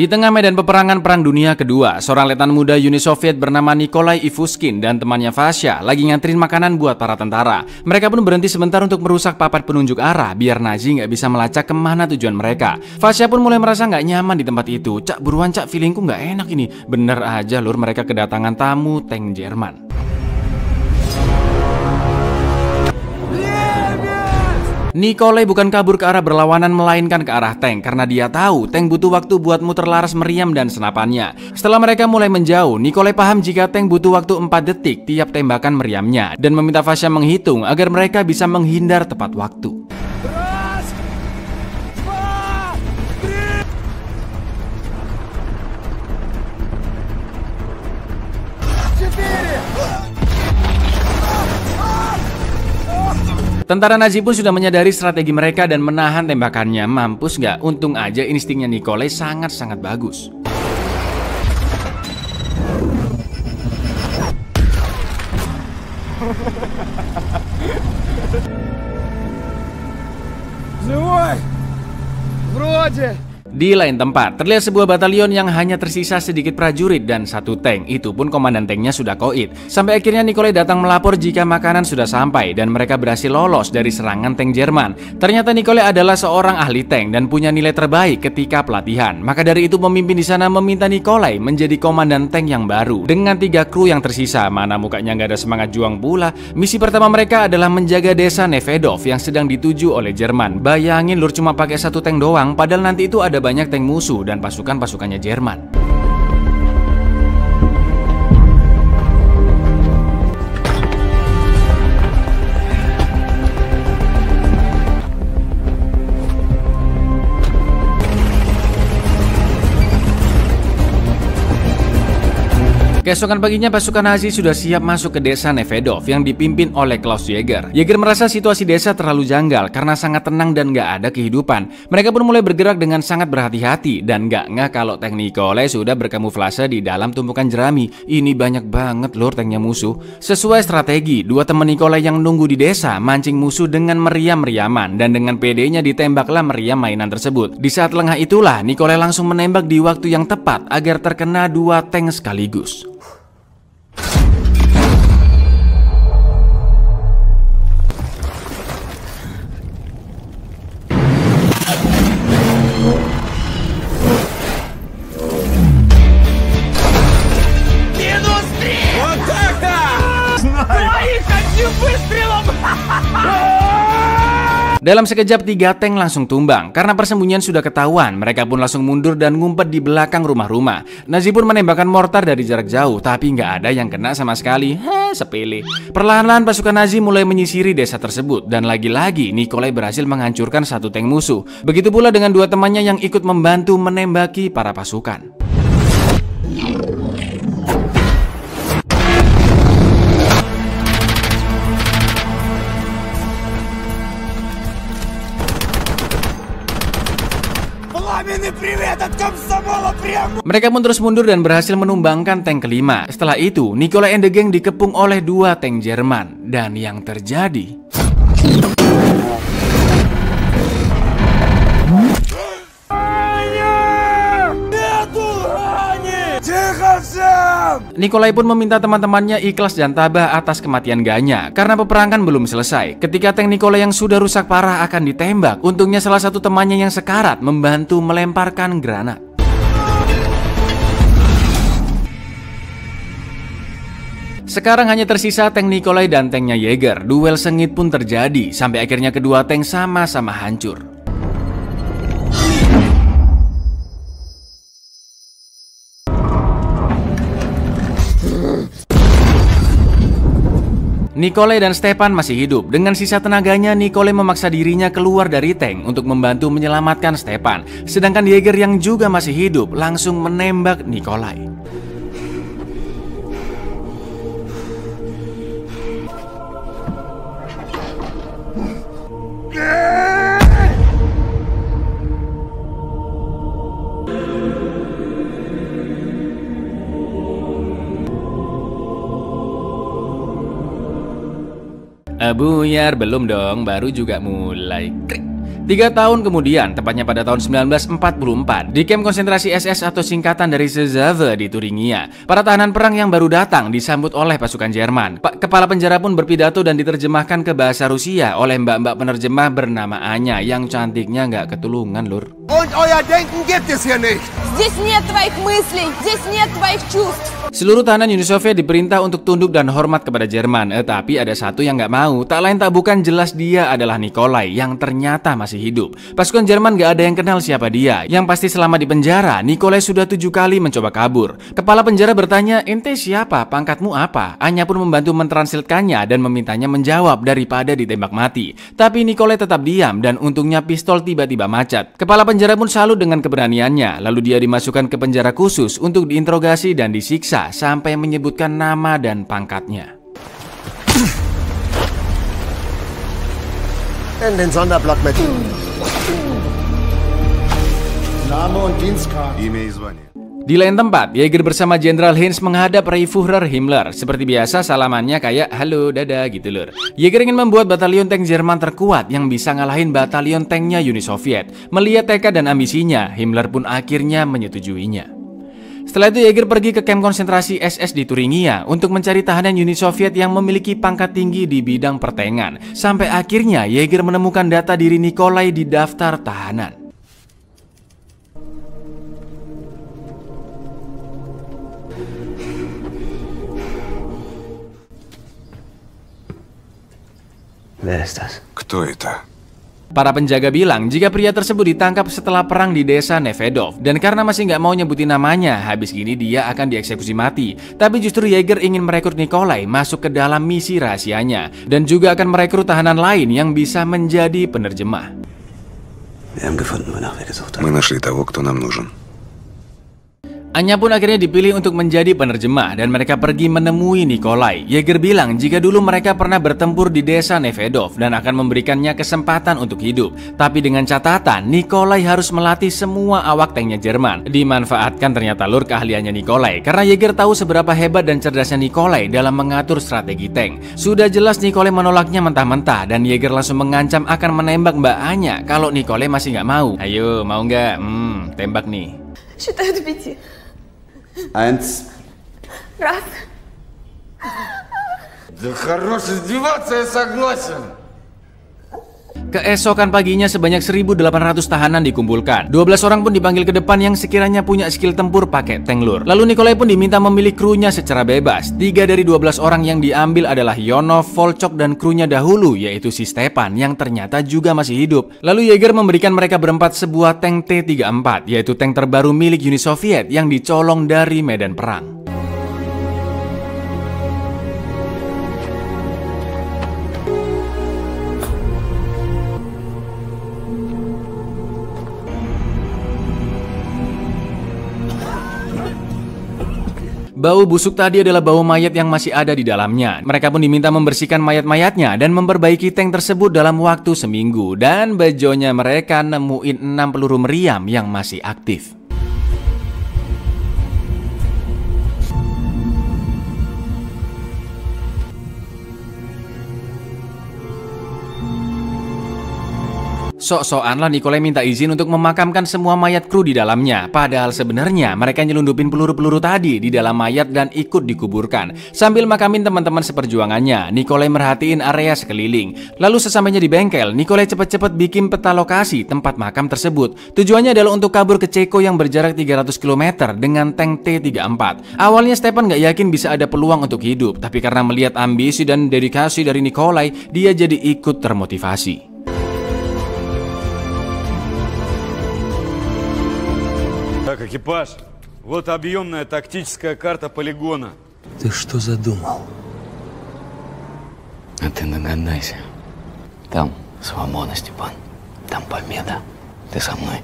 Di tengah medan peperangan Perang Dunia Kedua, seorang letnan muda Uni Soviet bernama Nikolai Ivushin dan temannya Vasya lagi nganterin makanan buat para tentara. Mereka pun berhenti sebentar untuk merusak papan penunjuk arah biar Nazi nggak bisa melacak kemana tujuan mereka. Vasya pun mulai merasa nggak nyaman di tempat itu. Cak, buruan cak, feelingku nggak enak ini. Bener aja lur, mereka kedatangan tamu tank Jerman. Nikolai bukan kabur ke arah berlawanan melainkan ke arah tank karena dia tahu tank butuh waktu buat muter laras meriam dan senapannya. Setelah mereka mulai menjauh, Nikolai paham jika tank butuh waktu 4 detik tiap tembakan meriamnya dan meminta Vasya menghitung agar mereka bisa menghindar tepat waktu. Tentara Nazi pun sudah menyadari strategi mereka dan menahan tembakannya. Mampus nggak? Untung aja instingnya Nikolai sangat-sangat bagus. Di lain tempat, terlihat sebuah batalion yang hanya tersisa sedikit prajurit dan 1 tank. Itu pun komandan tanknya sudah koit. Sampai akhirnya Nikolai datang melapor jika makanan sudah sampai dan mereka berhasil lolos dari serangan tank Jerman. Ternyata Nikolai adalah seorang ahli tank dan punya nilai terbaik ketika pelatihan. Maka dari itu pemimpin di sana meminta Nikolai menjadi komandan tank yang baru. Dengan 3 kru yang tersisa, mana mukanya nggak ada semangat juang pula. Misi pertama mereka adalah menjaga desa Nevedov yang sedang dituju oleh Jerman. Bayangin lur, cuma pakai 1 tank doang, padahal nanti itu ada banyak tank musuh dan pasukan-pasukannya Jerman. Keesokan paginya pasukan Nazi sudah siap masuk ke desa Nevedov yang dipimpin oleh Klaus Jäger. Jäger merasa situasi desa terlalu janggal karena sangat tenang dan gak ada kehidupan. Mereka pun mulai bergerak dengan sangat berhati-hati dan gak ngeh kalau tank Nikolai sudah berkamuflase di dalam tumpukan jerami. Ini banyak banget lor tanknya musuh. Sesuai strategi, 2 teman Nikolai yang nunggu di desa mancing musuh dengan meriam-meriaman dan dengan PD-nya ditembaklah meriam mainan tersebut. Di saat lengah itulah Nikolai langsung menembak di waktu yang tepat agar terkena 2 tank sekaligus. Dalam sekejap 3 tank langsung tumbang. Karena persembunyian sudah ketahuan, mereka pun langsung mundur dan ngumpet di belakang rumah-rumah. Nazi pun menembakkan mortar dari jarak jauh, tapi nggak ada yang kena sama sekali. Sepele. Perlahan-lahan pasukan Nazi mulai menyisiri desa tersebut, dan lagi-lagi Nikolai berhasil menghancurkan 1 tank musuh. Begitu pula dengan 2 temannya yang ikut membantu menembaki para pasukan. Mereka pun terus mundur dan berhasil menumbangkan tank kelima. Setelah itu, Nikolai and the gang dikepung oleh 2 tank Jerman. Dan yang terjadi... Nikolai pun meminta teman-temannya ikhlas dan tabah atas kematian ganya karena peperangan belum selesai. Ketika tank Nikolai yang sudah rusak parah akan ditembak, untungnya salah satu temannya yang sekarat membantu melemparkan granat. Sekarang hanya tersisa tank Nikolai dan tanknya Jäger. Duel sengit pun terjadi sampai akhirnya kedua tank sama-sama hancur. Nikolai dan Stepan masih hidup. Dengan sisa tenaganya, Nikolai memaksa dirinya keluar dari tank untuk membantu menyelamatkan Stepan. Sedangkan Jäger yang juga masih hidup langsung menembak Nikolai. Buyar, belum dong, baru juga mulai. 3 tahun kemudian, tepatnya pada tahun 1944, di kamp konsentrasi SS atau singkatan dari Sezave di Thuringia, para tahanan perang yang baru datang disambut oleh pasukan Jerman. Kepala penjara pun berpidato dan diterjemahkan ke bahasa Rusia oleh mbak-mbak penerjemah bernama Anya yang cantiknya nggak ketulungan, lur. Und euer Denken gibt es hier nicht. Здесь нет твоих мыслей, здесь нет твоих чувств. Seluruh tahanan Uni Soviet diperintah untuk tunduk dan hormat kepada Jerman. Tapi ada satu yang nggak mau. Tak lain tak bukan, jelas dia adalah Nikolai yang ternyata masih hidup. Pasukan Jerman nggak ada yang kenal siapa dia. Yang pasti selama di penjara, Nikolai sudah 7 kali mencoba kabur. Kepala penjara bertanya, "Ente siapa? Pangkatmu apa?" Anya pun membantu mentranslatekannya dan memintanya menjawab daripada ditembak mati. Tapi Nikolai tetap diam dan untungnya pistol tiba-tiba macet. Kepala penjara pun salut dengan keberaniannya. Lalu dia dimasukkan ke penjara khusus untuk diinterogasi dan disiksa sampai menyebutkan nama dan pangkatnya. In den Sonderblock mit. Name und Dienstgrad. Имя и звание. Di lain tempat, Jaeger bersama Jenderal Heinz menghadap Reichsführer Himmler. Seperti biasa, salamannya kayak halo, dadah gitu lur. Jaeger ingin membuat batalion tank Jerman terkuat yang bisa ngalahin batalion tanknya Uni Soviet. Melihat tekad dan ambisinya, Himmler pun akhirnya menyetujuinya. Setelah itu Jaeger pergi ke kamp konsentrasi SS di Thuringia untuk mencari tahanan Uni Soviet yang memiliki pangkat tinggi di bidang pertengan. Sampai akhirnya Jaeger menemukan data diri Nikolai di daftar tahanan. Кто это? Para penjaga bilang jika pria tersebut ditangkap setelah perang di desa Nevedov. Dan karena masih nggak mau nyebutin namanya, habis gini dia akan dieksekusi mati. Tapi justru Jaeger ingin merekrut Nikolai masuk ke dalam misi rahasianya. Dan juga akan merekrut tahanan lain yang bisa menjadi penerjemah. Мы нашли того, кто нам нужен. Anya pun akhirnya dipilih untuk menjadi penerjemah dan mereka pergi menemui Nikolai. Jaeger bilang jika dulu mereka pernah bertempur di desa Nevedov dan akan memberikannya kesempatan untuk hidup. Tapi dengan catatan, Nikolai harus melatih semua awak tanknya Jerman. Dimanfaatkan ternyata lur keahliannya Nikolai karena Jaeger tahu seberapa hebat dan cerdasnya Nikolai dalam mengatur strategi tank. Sudah jelas Nikolai menolaknya mentah-mentah dan Jaeger langsung mengancam akan menembak Mbak Anya kalau Nikolai masih nggak mau. Ayo, mau nggak? Tembak nih. Считаю до 5. 1. Раз. Да хорош издеваться, я согласен. Keesokan paginya sebanyak 1.800 tahanan dikumpulkan. 12 orang pun dipanggil ke depan yang sekiranya punya skill tempur pakai tank lur. Lalu Nikolai pun diminta memilih krunya secara bebas. 3 dari 12 orang yang diambil adalah Yonov, Volchok, dan krunya dahulu yaitu si Stepan yang ternyata juga masih hidup. Lalu Jaeger memberikan mereka berempat sebuah tank T-34 yaitu tank terbaru milik Uni Soviet yang dicolong dari medan perang. Bau busuk tadi adalah bau mayat yang masih ada di dalamnya. Mereka pun diminta membersihkan mayat-mayatnya dan memperbaiki tank tersebut dalam waktu seminggu. Dan bejonya mereka nemuin 6 peluru meriam yang masih aktif. Sok-sokan lah Nikolai minta izin untuk memakamkan semua mayat kru di dalamnya. Padahal sebenarnya mereka nyelundupin peluru-peluru tadi di dalam mayat dan ikut dikuburkan. Sambil makamin teman-teman seperjuangannya, Nikolai merhatiin area sekeliling. Lalu sesampainya di bengkel, Nikolai cepat-cepat bikin peta lokasi tempat makam tersebut. Tujuannya adalah untuk kabur ke Ceko yang berjarak 300 km dengan tank T-34. Awalnya Stepan gak yakin bisa ada peluang untuk hidup, tapi karena melihat ambisi dan dedikasi dari Nikolai, dia jadi ikut termotivasi. Так, экипаж, вот объемная тактическая карта полигона. Ты что задумал? А ты догадайся. Там свобода, Степан. Там победа. Ты со мной.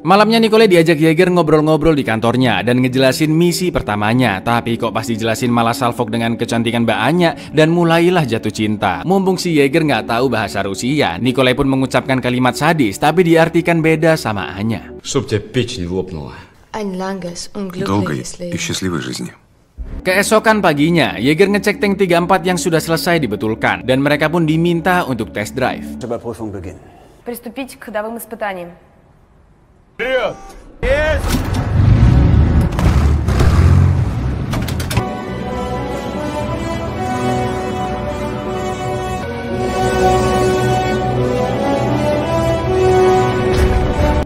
Malamnya Nikolai diajak Jaeger ngobrol-ngobrol di kantornya dan ngejelasin misi pertamanya. Tapi kok pas dijelasin malah salfok dengan kecantikan Mbak Anya dan mulailah jatuh cinta. Mumpung si Jaeger nggak tahu bahasa Rusia, Nikolai pun mengucapkan kalimat sadis tapi diartikan beda sama Anya. Чтоб тебя печень лопнула. Ein langes und Долгой glückliches и Leben. счастливой жизни. Keesokan paginya, Jaeger ngecek tank 34 yang sudah selesai dibetulkan dan mereka pun diminta untuk test drive. Überprüfung beginnen. Приступить к ходовым испытаниям. Вперед! Есть!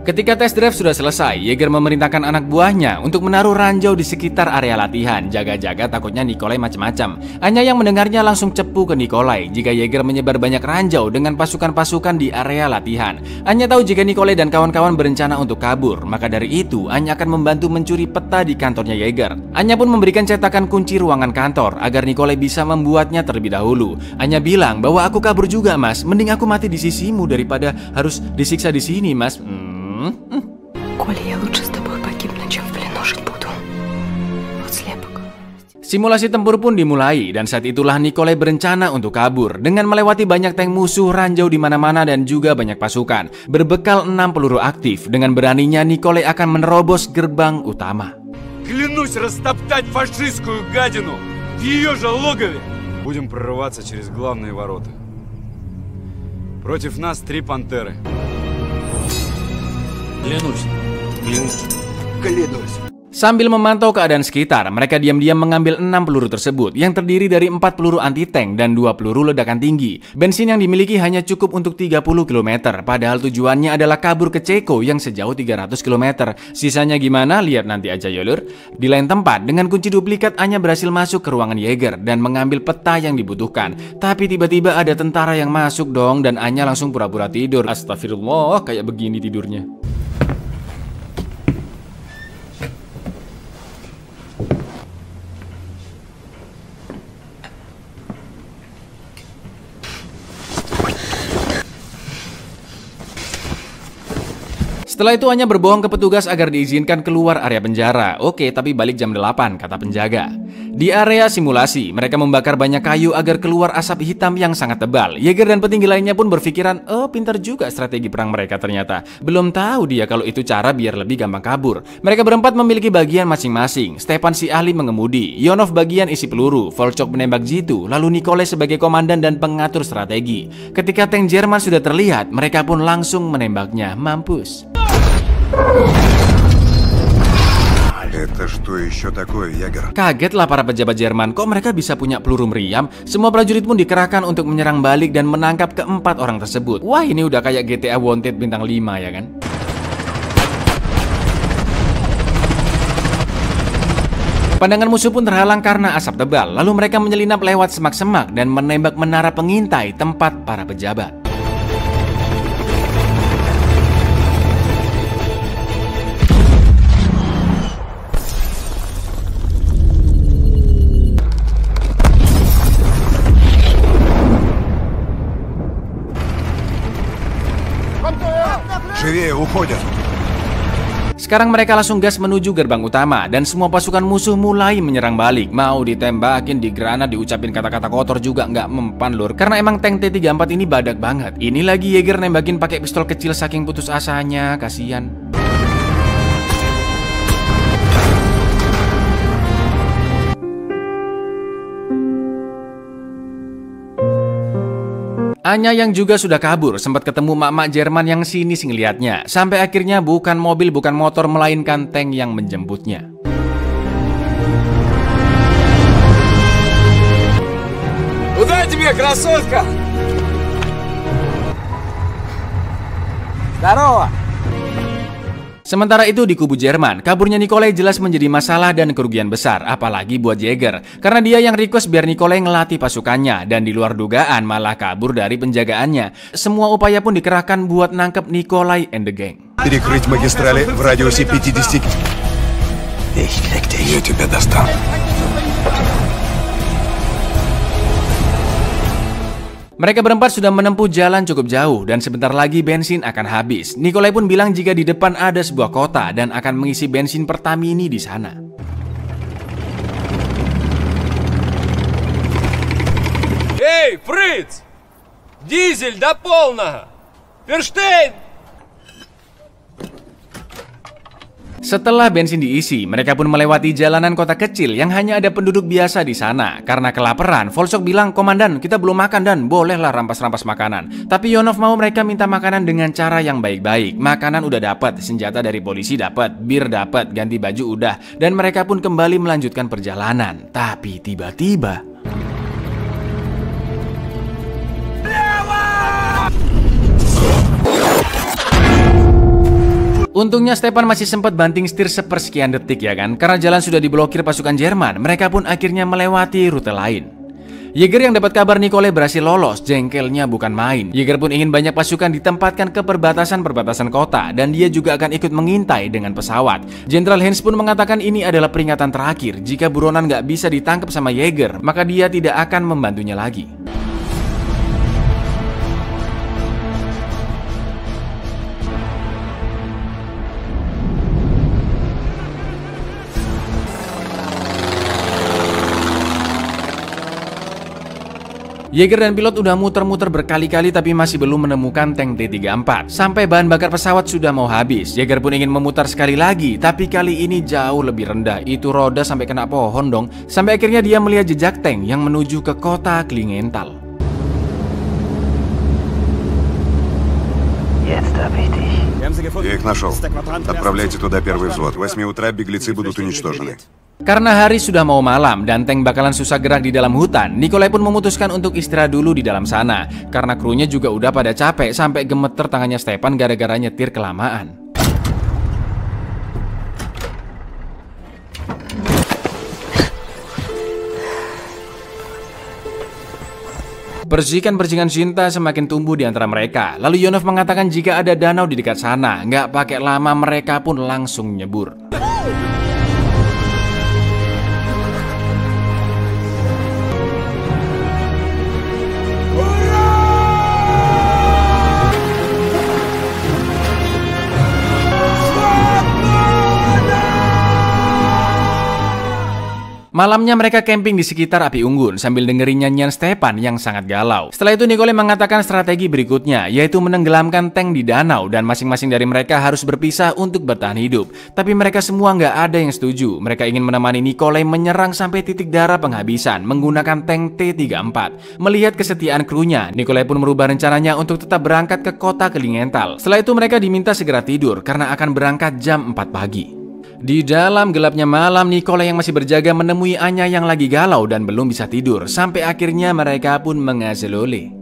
Ketika tes drive sudah selesai, Yeager memerintahkan anak buahnya untuk menaruh ranjau di sekitar area latihan, jaga-jaga takutnya Nikolai macam-macam. Anya yang mendengarnya langsung cepu ke Nikolai jika Yeager menyebar banyak ranjau dengan pasukan-pasukan di area latihan. Anya tahu jika Nikolai dan kawan-kawan berencana untuk kabur, maka dari itu Anya akan membantu mencuri peta di kantornya Yeager. Anya pun memberikan cetakan kunci ruangan kantor agar Nikolai bisa membuatnya terlebih dahulu. Anya bilang bahwa aku kabur juga mas, mending aku mati di sisimu daripada harus disiksa di sini mas. Коля, я лучше с тобой погибну, чем в плену жить буду. Вот слепок. Simulasi tempur pun dimulai dan saat itulah Nikolai berencana untuk kabur dengan melewati banyak tank musuh, ranjau di mana-mana dan juga banyak pasukan. Berbekal 6 peluru aktif, dengan beraninya Nikolai akan menerobos gerbang utama. Клянусь растоптать фашистскую гадину в ее же логове. Будем прорываться через главные ворота. Против нас 3 пантеры. Клянусь. Sambil memantau keadaan sekitar, mereka diam-diam mengambil 6 peluru tersebut yang terdiri dari 4 peluru anti-tank dan 2 peluru ledakan tinggi. Bensin yang dimiliki hanya cukup untuk 30 km, padahal tujuannya adalah kabur ke Ceko yang sejauh 300 km. Sisanya gimana? Lihat nanti aja ya lur. Di lain tempat, dengan kunci duplikat Anya berhasil masuk ke ruangan Yeager dan mengambil peta yang dibutuhkan. Tapi tiba-tiba ada tentara yang masuk dong dan Anya langsung pura-pura tidur. Astagfirullah, kayak begini tidurnya. Setelah itu Anya berbohong ke petugas agar diizinkan keluar area penjara. Oke, tapi balik jam 8, kata penjaga. Di area simulasi, mereka membakar banyak kayu agar keluar asap hitam yang sangat tebal. Yeager dan petinggi lainnya pun berpikiran, oh pintar juga strategi perang mereka ternyata. Belum tahu dia kalau itu cara biar lebih gampang kabur. Mereka berempat memiliki bagian masing-masing. Stepan si ahli mengemudi, Yonov bagian isi peluru, Volchok menembak jitu, lalu Nikolai sebagai komandan dan pengatur strategi. Ketika tank Jerman sudah terlihat, mereka pun langsung menembaknya. Mampus. Это что еще такое, Ягер? Kagetlah para pejabat Jerman, kok mereka bisa punya peluru meriam? Semua prajurit pun dikerahkan untuk menyerang balik dan menangkap keempat orang tersebut. Wah, ini udah kayak GTA Wanted bintang 5 ya kan? Pandangan musuh pun terhalang karena asap tebal. Lalu mereka menyelinap lewat semak-semak dan menembak menara pengintai tempat para pejabat. Живее, уходят! Sekarang mereka langsung gas menuju gerbang utama dan semua pasukan musuh mulai menyerang balik. Mau ditembakin, digranat, diucapin kata-kata kotor juga nggak mempan lur. Karena emang tank T-34 ini badak banget. Ini lagi Yeager nembakin pakai pistol kecil saking putus asanya, kasihan. Anya yang juga sudah kabur sempat ketemu mak-mak Jerman yang sinis ngeliatnya. Sampai akhirnya bukan mobil, bukan motor, melainkan tank yang menjemputnya. Куда тебе, красотка? Здорово! Sementara itu di kubu Jerman, kaburnya Nikolai jelas menjadi masalah dan kerugian besar, apalagi buat Yeager. Karena dia yang request biar Nikolai ngelatih pasukannya, dan di luar dugaan malah kabur dari penjagaannya. Semua upaya pun dikerahkan buat nangkep Nikolai and the gang. Перекрыть магистрали в радиусе 50. Я тебя достану. Mereka berempat sudah menempuh jalan cukup jauh dan sebentar lagi bensin akan habis. Nikolai pun bilang jika di depan ada sebuah kota dan akan mengisi bensin Pertamini di sana. Эй, Фриц! Дизель до полного! Ферштейн! Setelah bensin diisi, mereka pun melewati jalanan kota kecil yang hanya ada penduduk biasa di sana. Karena kelaparan, Volchok bilang, "Komandan, kita belum makan dan bolehlah rampas-rampas makanan." Tapi Yonov mau mereka minta makanan dengan cara yang baik-baik. Makanan udah dapat, senjata dari polisi dapat, bir dapat, ganti baju udah, dan mereka pun kembali melanjutkan perjalanan. Tapi tiba-tiba untungnya Stepan masih sempat banting setir sepersekian detik ya kan. Karena jalan sudah diblokir pasukan Jerman, mereka pun akhirnya melewati rute lain. Jäger yang dapat kabar Nikolai berhasil lolos, jengkelnya bukan main. Jäger pun ingin banyak pasukan ditempatkan ke perbatasan-perbatasan kota, dan dia juga akan ikut mengintai dengan pesawat. Jenderal Heinz pun mengatakan ini adalah peringatan terakhir. Jika buronan nggak bisa ditangkap sama Jäger, maka dia tidak akan membantunya lagi. Jäger dan pilot udah muter-muter berkali-kali tapi masih belum menemukan tank T-34. Sampai bahan bakar pesawat sudah mau habis. Jäger pun ingin memutar sekali lagi, tapi kali ini jauh lebih rendah. Itu roda sampai kena pohon dong. Sampai akhirnya dia melihat jejak tank yang menuju ke kota Klingenthal. Я их нашел. Отправляйте туда первый взвод. В 8 утра беглецы будут уничтожены. Karena hari sudah mau malam dan tank bakalan susah gerak di dalam hutan, Nikolai pun memutuskan untuk istirahat dulu di dalam sana. Karena krunya juga udah pada capek sampai gemeter tangannya Stepan gara-gara nyetir kelamaan. Percikan-percikan cinta semakin tumbuh di antara mereka. Lalu Yonov mengatakan jika ada danau di dekat sana, nggak pakai lama mereka pun langsung nyebur. Malamnya mereka camping di sekitar api unggun sambil dengerin nyanyian Stepan yang sangat galau. Setelah itu Nikolai mengatakan strategi berikutnya, yaitu menenggelamkan tank di danau dan masing-masing dari mereka harus berpisah untuk bertahan hidup. Tapi mereka semua nggak ada yang setuju. Mereka ingin menemani Nikolai menyerang sampai titik darah penghabisan menggunakan tank T-34. Melihat kesetiaan krunya, Nikolai pun merubah rencananya untuk tetap berangkat ke kota Klingenthal. Setelah itu mereka diminta segera tidur karena akan berangkat jam 4 pagi. Di dalam gelapnya malam, Nikolai yang masih berjaga menemui Anya yang lagi galau dan belum bisa tidur. Sampai akhirnya mereka pun mengazelole.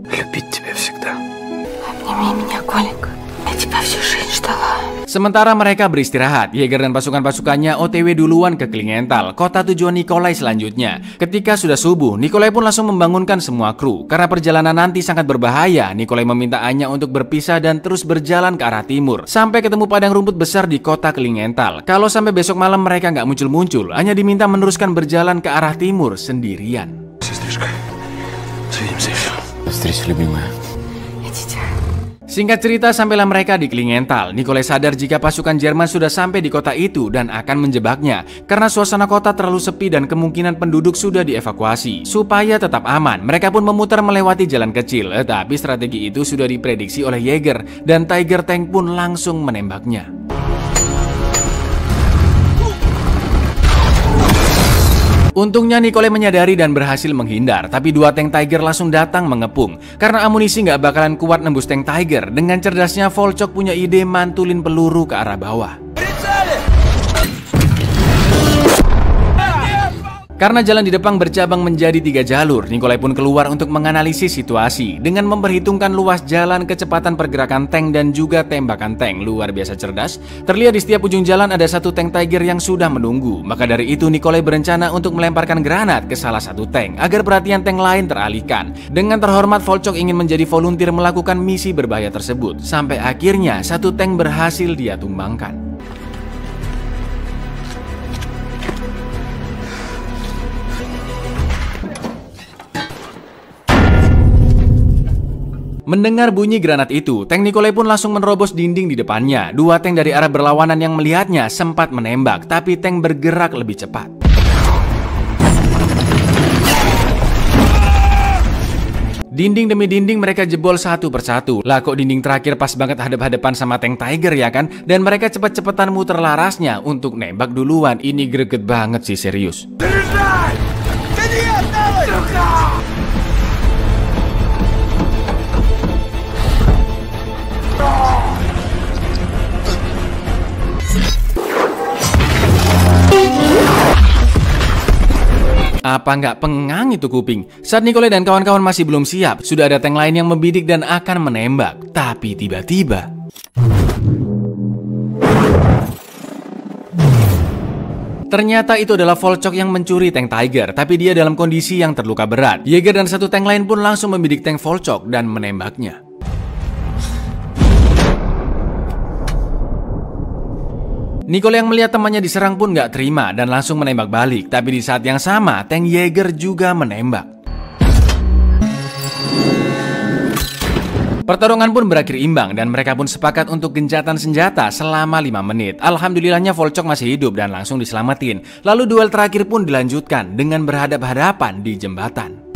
Sementara mereka beristirahat, Jäger dan pasukan-pasukannya OTW duluan ke Klingenthal, kota tujuan Nikolai selanjutnya. Ketika sudah subuh, Nikolai pun langsung membangunkan semua kru. Karena perjalanan nanti sangat berbahaya, Nikolai meminta Anya untuk berpisah dan terus berjalan ke arah timur, sampai ketemu padang rumput besar di kota Klingenthal. Kalau sampai besok malam mereka nggak muncul-muncul, Anya diminta meneruskan berjalan ke arah timur sendirian. Singkat cerita, sampailah mereka di Klingenthal. Nikolai sadar jika pasukan Jerman sudah sampai di kota itu dan akan menjebaknya. Karena suasana kota terlalu sepi dan kemungkinan penduduk sudah dievakuasi. Supaya tetap aman, mereka pun memutar melewati jalan kecil. Tapi strategi itu sudah diprediksi oleh Jäger dan Tiger Tank pun langsung menembaknya. Untungnya Nikolai menyadari dan berhasil menghindar, tapi dua tank Tiger langsung datang mengepung. Karena amunisi nggak bakalan kuat nembus tank Tiger, dengan cerdasnya Volchok punya ide mantulin peluru ke arah bawah. Karena jalan di depan bercabang menjadi 3 jalur, Nikolai pun keluar untuk menganalisis situasi dengan memperhitungkan luas jalan, kecepatan pergerakan tank dan juga tembakan tank. Luar biasa cerdas. Terlihat di setiap ujung jalan ada satu tank Tiger yang sudah menunggu. Maka dari itu Nikolai berencana untuk melemparkan granat ke salah satu tank agar perhatian tank lain teralihkan. Dengan terhormat, Volchok ingin menjadi volunteer melakukan misi berbahaya tersebut. Sampai akhirnya satu tank berhasil dia tumbangkan. Mendengar bunyi granat itu, tank Nikolai pun langsung menerobos dinding di depannya. Dua tank dari arah berlawanan yang melihatnya sempat menembak, tapi tank bergerak lebih cepat. Dinding demi dinding mereka jebol satu persatu. Lah kok dinding terakhir pas banget hadap-hadapan sama tank Tiger ya kan? Dan mereka cepet-cepetan muter larasnya untuk nembak duluan. Ini greget banget sih, serius. Apa nggak pengang itu kuping? Saat Nikolai dan kawan-kawan masih belum siap, sudah ada tank lain yang membidik dan akan menembak. Tapi tiba-tiba ternyata itu adalah Volchok yang mencuri tank Tiger, tapi dia dalam kondisi yang terluka berat. Jaeger dan satu tank lain pun langsung membidik tank Volchok dan menembaknya. Nikolai yang melihat temannya diserang pun gak terima dan langsung menembak balik. Tapi di saat yang sama, tank Jaeger juga menembak. Pertarungan pun berakhir imbang dan mereka pun sepakat untuk gencatan senjata selama 5 menit. Alhamdulillahnya Volchok masih hidup dan langsung diselamatin. Lalu duel terakhir pun dilanjutkan dengan berhadap-hadapan di jembatan.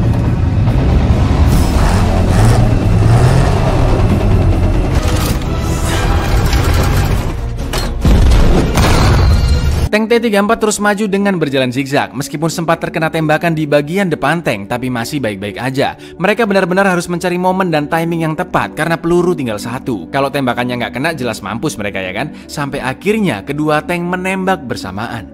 Tank T-34 terus maju dengan berjalan zigzag. Meskipun sempat terkena tembakan di bagian depan tank, tapi masih baik-baik aja. Mereka benar-benar harus mencari momen dan timing yang tepat karena peluru tinggal satu. Kalau tembakannya nggak kena, jelas mampus mereka ya kan? Sampai akhirnya kedua tank menembak bersamaan.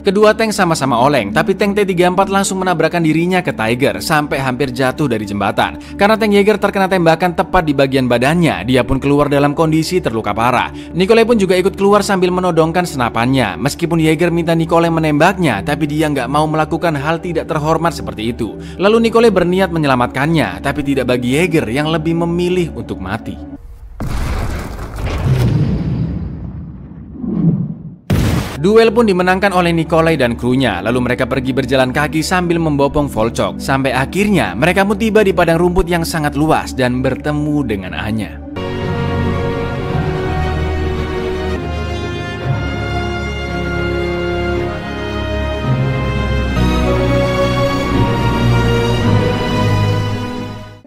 Kedua tank sama-sama oleng, tapi tank T-34 langsung menabrakkan dirinya ke Tiger sampai hampir jatuh dari jembatan. Karena tank Jaeger terkena tembakan tepat di bagian badannya, dia pun keluar dalam kondisi terluka parah. Nikolai pun juga ikut keluar sambil menodongkan senapannya. Meskipun Jaeger minta Nikolai menembaknya, tapi dia nggak mau melakukan hal tidak terhormat seperti itu. Lalu Nikolai berniat menyelamatkannya, tapi tidak bagi Jaeger yang lebih memilih untuk mati. Duel pun dimenangkan oleh Nikolai dan krunya. Lalu mereka pergi berjalan kaki sambil membopong Volchok. Sampai akhirnya mereka pun tiba di padang rumput yang sangat luas dan bertemu dengan Anya.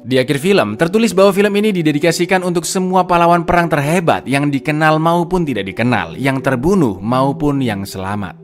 Di akhir film, tertulis bahwa film ini didedikasikan untuk semua pahlawan perang terhebat yang dikenal maupun tidak dikenal, yang terbunuh maupun yang selamat.